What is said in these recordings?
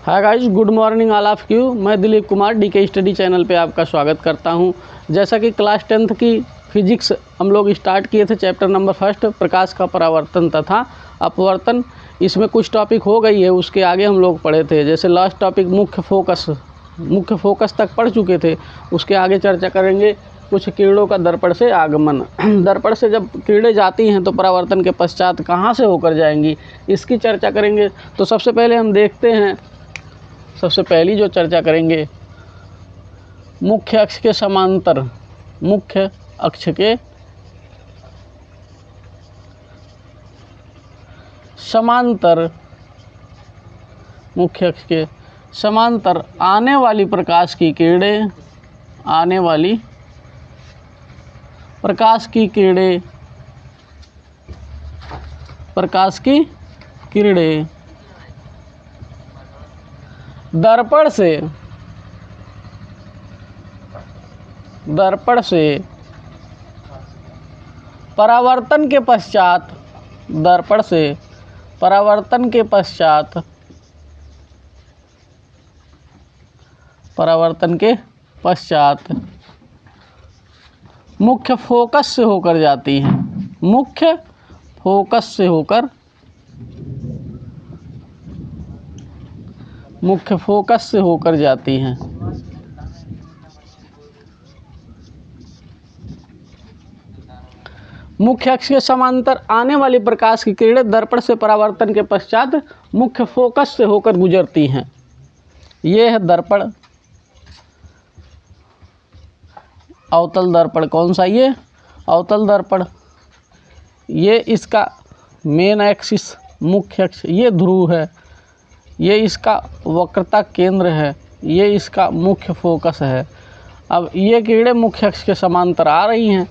Hi guys, good morning all of you. मैं Dilip Kumar DK study channel पे आपका स्वागत करता हूं। जैसा कि क्लास 10th की फिजिक्स हम लोग स्टार्ट किए थे, चैप्टर नंबर 1 प्रकाश का परावर्तन तथा अपवर्तन। इसमें कुछ टॉपिक हो गई है, उसके आगे हम लोग पढ़े थे। जैसे लास्ट टॉपिक मुख्य फोकस तक पढ़ चुके थे। उसके आगे चर्चा करेंगे कुछ किरणों का दर्पण से आगमन। दर्पण से जब किरणें जाती हैं तो परावर्तन के पश्चात कहाँ से होकर जाएंगी, इसकी चर्चा करेंगे। तो सबसे पहले हम देखते हैं, सबसे पहली जो चर्चा करेंगे मुख्य अक्ष के समांतर। मुख्य अक्ष के समांतर, मुख्य अक्ष के समांतर आने वाली प्रकाश की किरणें, आने वाली प्रकाश की किरणें, प्रकाश की किरणें दर्पण से परावर्तन के पश्चात, दर्पण से परावर्तन के पश्चात, परावर्तन के पश्चात मुख्य फोकस से होकर जाती हैं। मुख्य फोकस से होकर, मुख्य फोकस से होकर जाती हैं। मुख्य अक्ष के समांतर आने वाली प्रकाश की किरणें दर्पण से परावर्तन के पश्चात मुख्य फोकस से होकर गुजरती हैं। ये है दर्पण, अवतल दर्पण। कौन सा? ये अवतल दर्पण। ये इसका मेन एक्सिस, मुख्य अक्ष, ये ध्रुव है। ये इसका वक्रता केंद्र है। ये इसका मुख्य फोकस है। अब ये किरणें मुख्य अक्ष के समांतर आ रही हैं,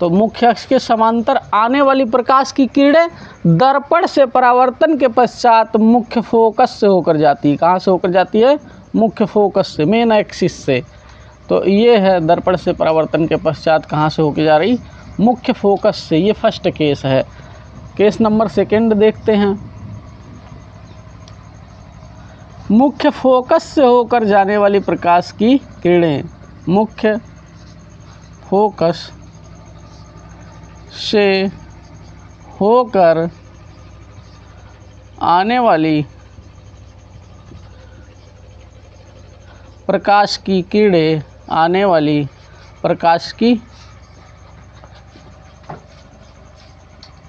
तो मुख्य अक्ष के समांतर आने वाली प्रकाश की किरणें दर्पण से परावर्तन के पश्चात मुख्य फोकस से होकर जाती है। कहाँ से होकर जाती है? मुख्य फोकस से, मेन एक्सिस से। तो ये है दर्पण से परावर्तन के पश्चात कहाँ से होकर जा रही? मुख्य फोकस से। ये फर्स्ट केस है। केस नंबर 2 देखते हैं। मुख्य फोकस से होकर जाने वाली प्रकाश की किरणें, मुख्य फोकस से होकर आने वाली प्रकाश की किरणें, आने वाली प्रकाश की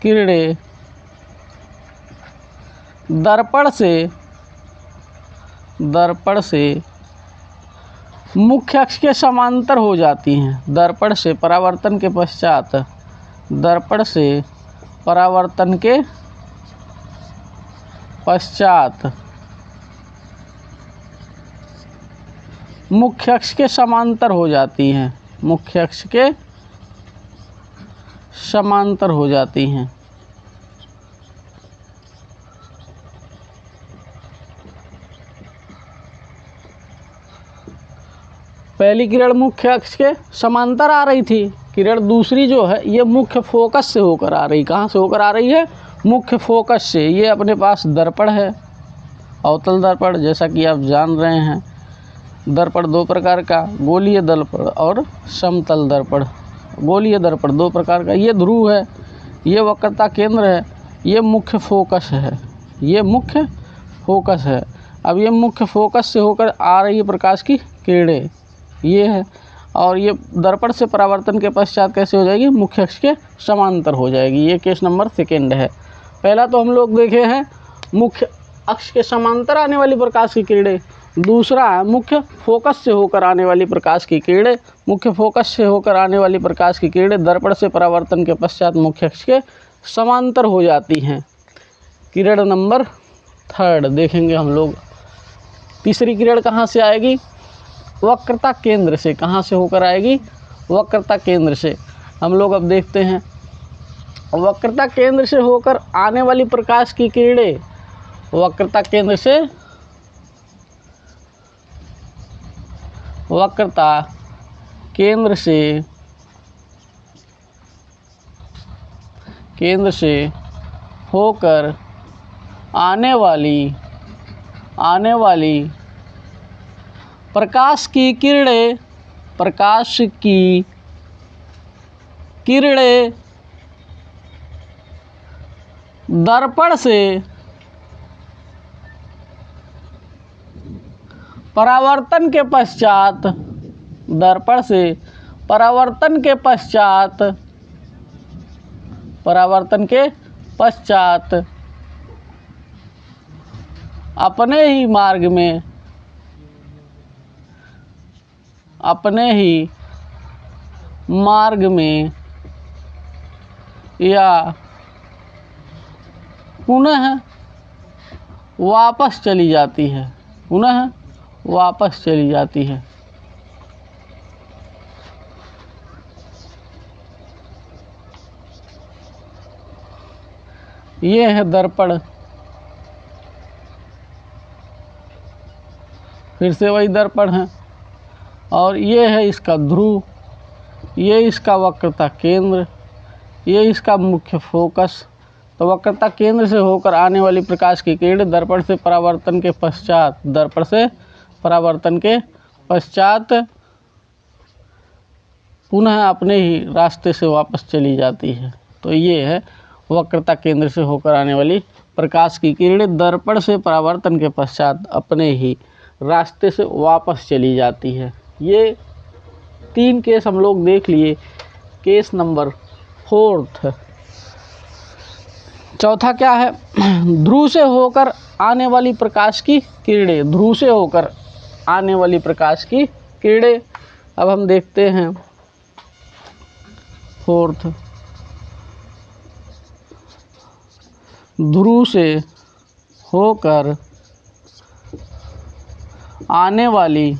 किरणें दर्पण से मुख्य अक्ष के समांतर हो जाती हैं। दर्पण से परावर्तन के पश्चात, दर्पण से परावर्तन के पश्चात मुख्य अक्ष के समांतर हो जाती हैं। मुख्य अक्ष के समांतर हो जाती हैं। पहली किरण मुख्य अक्ष के समांतर आ रही थी, किरण दूसरी जो है ये मुख्य फोकस से होकर आ रही। कहाँ से होकर आ रही है? मुख्य फोकस से। ये अपने पास दर्पण है, अवतल दर्पण, जैसा कि आप जान रहे हैं। दर्पण दो प्रकार का, गोलीय दर्पण और समतल दर्पण। गोलीय दर्पण दो प्रकार का। ये ध्रुव है, ये वक्रता केंद्र है, ये मुख्य फोकस है। ये मुख्य फोकस है। अब ये मुख्य फोकस से होकर आ रही है प्रकाश की किरणें, ये है। और ये दर्पण से परावर्तन के पश्चात कैसे हो जाएगी? मुख्य अक्ष के समांतर हो जाएगी। ये केस नंबर 2 है। पहला तो हम लोग देखे हैं मुख्य अक्ष के समांतर आने वाली प्रकाश की किरणें। दूसरा है मुख्य फोकस से होकर आने वाली प्रकाश की किरणें। मुख्य फोकस से होकर आने वाली प्रकाश की किरणें दर्पण से परावर्तन के पश्चात मुख्य अक्ष के समांतर हो जाती हैं। किरण नंबर 3 देखेंगे हम लोग। तीसरी किरण कहाँ से आएगी? वक्रता केंद्र से। कहाँ से होकर आएगी? वक्रता केंद्र से। हम लोग अब देखते हैं वक्रता केंद्र से होकर आने वाली प्रकाश की किरणें, वक्रता केंद्र से, वक्रता केंद्र से होकर आने वाली प्रकाश की किरणें, प्रकाश की किरणें दर्पण से परावर्तन के पश्चात, दर्पण से परावर्तन के पश्चात, परावर्तन के पश्चात अपने ही मार्ग में, अपने ही मार्ग में या पुनः वापस चली जाती है, पुनः वापस चली जाती है। ये है दर्पण, फिर से वही दर्पण है, और ये है इसका ध्रुव, ये इसका वक्रता केंद्र, ये इसका मुख्य फोकस। तो वक्रता केंद्र से होकर आने वाली प्रकाश की किरण दर्पण से परावर्तन के पश्चात, दर्पण से परावर्तन के पश्चात पुनः अपने ही रास्ते से वापस चली जाती है। तो ये है वक्रता केंद्र से होकर आने वाली प्रकाश की किरणें दर्पण से परावर्तन के पश्चात अपने ही रास्ते से वापस चली जाती है। ये 3 केस हम लोग देख लिए। केस नंबर 4 चौथा क्या है? ध्रुव से होकर आने वाली प्रकाश की किरणें, ध्रुव से होकर आने वाली प्रकाश की किरणें। अब हम देखते हैं 4th, ध्रुव से होकर आने वाली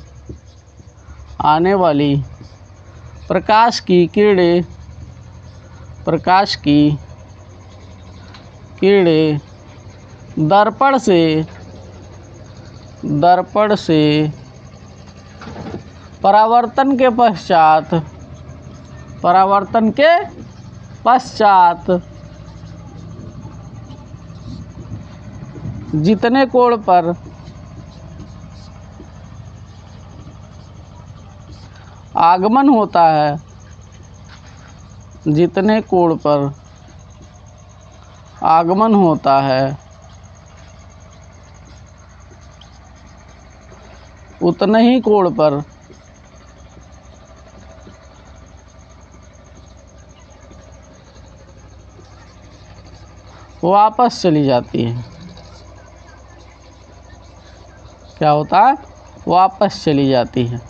प्रकाश की किरणें, प्रकाश की किरणें दर्पण से परावर्तन के पश्चात जितने कोण पर आगमन होता है, जितने कोण पर आगमन होता है उतने ही कोण पर वापस चली जाती है। क्या होता है? वापस चली जाती है।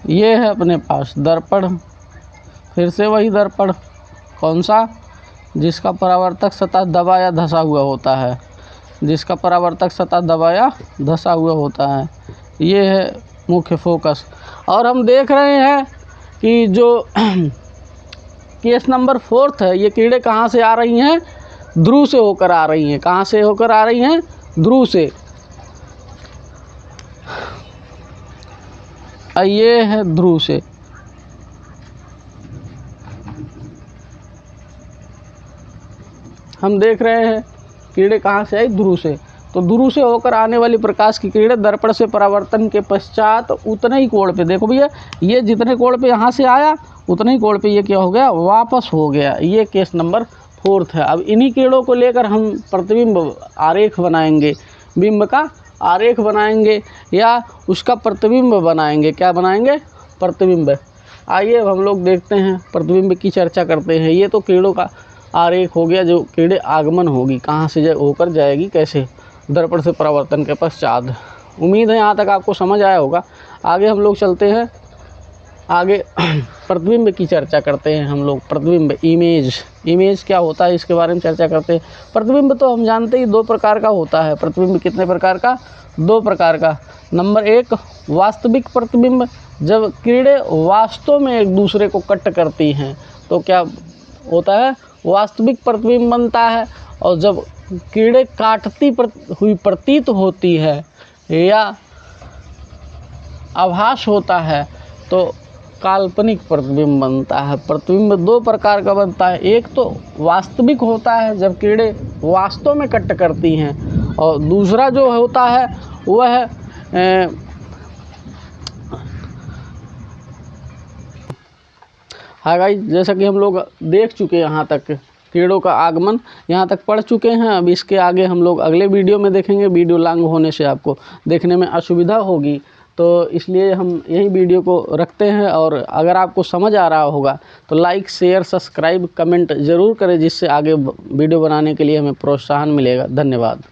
ये है अपने पास दर्पण, फिर से वही दर्पण, कौन सा? जिसका परावर्तक सतह दबा या धंसा हुआ होता है, जिसका परावर्तक सतह दबा या धंसा हुआ होता है। ये है मुख्य फोकस। और हम देख रहे हैं कि जो केस नंबर 4 है, ये किरणें कहाँ से आ रही हैं? ध्रुव से होकर आ रही हैं। कहाँ से होकर आ रही हैं? ध्रुव से। ये है ध्रुव से। हम देख रहे हैं किरणें कहाँ से आई? ध्रुव से। तो ध्रुव से होकर आने वाली प्रकाश की किरणें दर्पण से परावर्तन के पश्चात उतने ही कोण पे, देखो भैया, ये जितने कोण पे यहाँ से आया उतने ही कोण पे ये क्या हो गया? वापस हो गया। ये केस नंबर 4 है। अब इन्हीं किरणों को लेकर हम प्रतिबिंब आरेख बनाएंगे, बिंब का आरेख बनाएंगे या उसका प्रतिबिंब बनाएंगे। क्या बनाएंगे? प्रतिबिंब। आइए अब हम लोग देखते हैं, प्रतिबिंब की चर्चा करते हैं। ये तो किरणों का आरेख हो गया, जो किरणें आगमन होगी, कहाँ से होकर जाएगी, कैसे? दर्पण से परावर्तन के पश्चात। उम्मीद है यहाँ तक आपको समझ आया होगा। आगे हम लोग चलते हैं, आगे प्रतिबिंब की चर्चा करते हैं हम लोग। प्रतिबिंब, इमेज क्या होता है इसके बारे में चर्चा करते हैं। प्रतिबिंब तो हम जानते ही 2 प्रकार का होता है। प्रतिबिंब कितने प्रकार का? 2 प्रकार का। नंबर 1 वास्तविक प्रतिबिंब, जब किरणें वास्तव में एक दूसरे को कट करती हैं तो क्या होता है? वास्तविक प्रतिबिंब बनता है। और जब किरणें काटती हुई प्रतीत होती है या आभास होता है तो काल्पनिक प्रतिबिंब बनता है। प्रतिबिंब दो प्रकार का बनता है, एक तो वास्तविक होता है जब कीड़े वास्तव में कट करती हैं, और दूसरा जो होता है वह हाँ गाइस, जैसा कि हम लोग देख चुके हैं यहाँ तक कीड़ों का आगमन यहाँ तक पढ़ चुके हैं। अब इसके आगे हम लोग अगले वीडियो में देखेंगे। वीडियो लॉन्ग होने से आपको देखने में असुविधा होगी, तो इसलिए हम यही वीडियो को रखते हैं। और अगर आपको समझ आ रहा होगा तो लाइक, शेयर, सब्सक्राइब, कमेंट ज़रूर करें, जिससे आगे वीडियो बनाने के लिए हमें प्रोत्साहन मिलेगा। धन्यवाद।